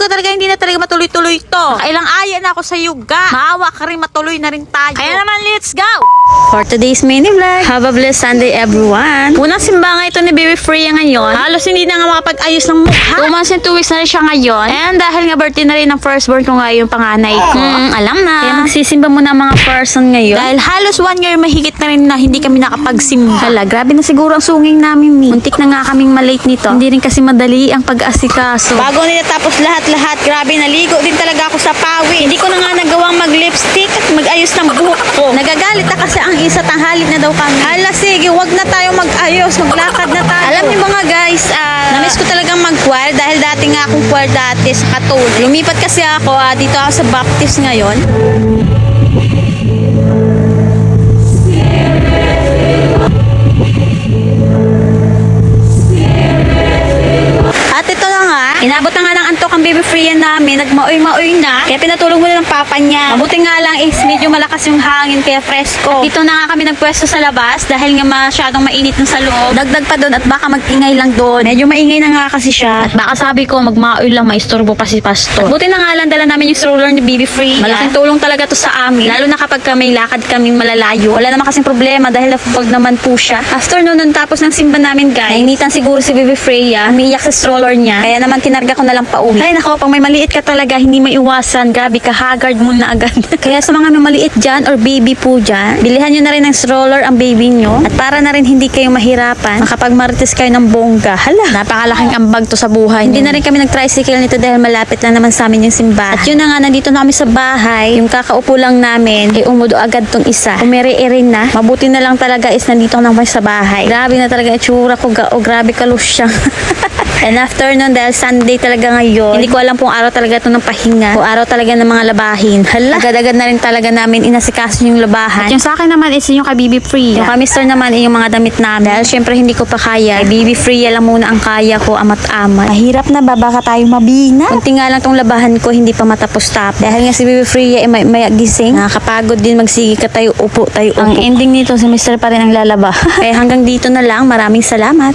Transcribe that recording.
talaga hindi na talaga matuloy-tuloy to. Kailang aya na ako sa yuga. Maawa ka rin, matuloy na rin tayo. Kaya naman, let's go! For today's mini vlog, have a blessed Sunday everyone. Unang simba nga ito ni Baby Freya ngayon. Halos hindi na nga makapag-ayos ng mukha. 2 months and 2 weeks na rin siya ngayon. And dahil nga birthday na rin ng firstborn ko nga yung panganay ko. Alam na. Kaya magsisimba muna mga person ngayon. Dahil halos 1 year mahigit na rin na hindi kami nakapagsimba. Hala, grabe na siguro ang sunging namin ni. Muntik na nga kaming malate nito. Hindi rin kasi madali ang pag-asikaso. Bago nila tapos lahat-lahat, grabe naligo din talaga ako sa pawi. Hindi ko na nga nagawang mag-lipstick at mag-ayos ng buhok ko. Nagagalit na kasi ang isa, tanghalit na daw kami. Hala, sige, wag na tayo mag-ayos, maglakad na tayo. Alam niyo mga guys, namiss ko talagang mag-choir dahil dati nga akong choir dati sa Catholic. Lumipat kasi ako, dito ako sa Baptist ngayon. At ito na nga, inabot na nga ng antok ang Baby Freya namin, nagmaoy-maoy na, kaya pinatulog muna ng papa niya. Mabuti nga lang is medyo malakas yung hangin kaya fresco. At dito na nga kami nagpwesto sa labas dahil nga masyadong mainit ng sa loob. Dagdag pa doon at baka mag-ingay lang doon. Medyo maingay na nga kasi siya. At baka sabi ko magmaoy lang, maistorbo pa si Pastor. Buti na nga lang dala namin yung stroller ni Baby Freya. Malaking tulong talaga to sa amin. Lalo na kapag may lakad kaming malalayo. Wala naman kasing problema dahil napupag naman po siya. After noon tapos ng simba namin guys, nainitan siguro si Baby Freya. Umiiyak sa stroller niya. Kaya naman kinarga ko na lang pa uwi. Ay nako, pag may maliit ka talaga, hindi maiwasan. Grabe ka, haggard mo na agad. Kaya sa mga may maliit dyan or baby po dyan, bilihan nyo na rin ng stroller ang baby nyo. At para na rin hindi kayo mahirapan, makapagmarites kayo ng bongga. Hala, napakalaking ambag to sa buhay. Hindi na rin kami nag-tricycle nito dahil malapit na naman sa amin yung simbahan. At yun na nga, nandito na kami sa bahay. Yung kakaupo lang namin, umudo agad tong isa. Umiri-irin na. Mabuti na lang talaga is nandito na kami sa bahay. Grabe na talaga itsura ko. Grabe kalusyang. And after nun, dahil Sunday talaga ngayon, hindi ko alam kung araw talaga ito ng pahinga o araw talaga ng mga labahin. Hala, agad-agad na rin talaga namin inasikaso yung labahan. At yung sa akin naman is yung kay Baby Freya. Yung kay Mr. naman ay yung mga damit namin. Dahil syempre hindi ko pa kaya. Kay Baby Freya lang muna ang kaya ko, amat-amat. Mahirap na ba? Baka tayo mabina? Kunti nga lang tong labahan ko, hindi pa matapos-tap. Dahil nga si Baby Freya ay may gising. Nakakapagod din magsige ka tayo, upo tayo, upo. Ang ending nito, si Mr. pa rin ang lalaba. Kaya hanggang dito na lang. Maraming salamat.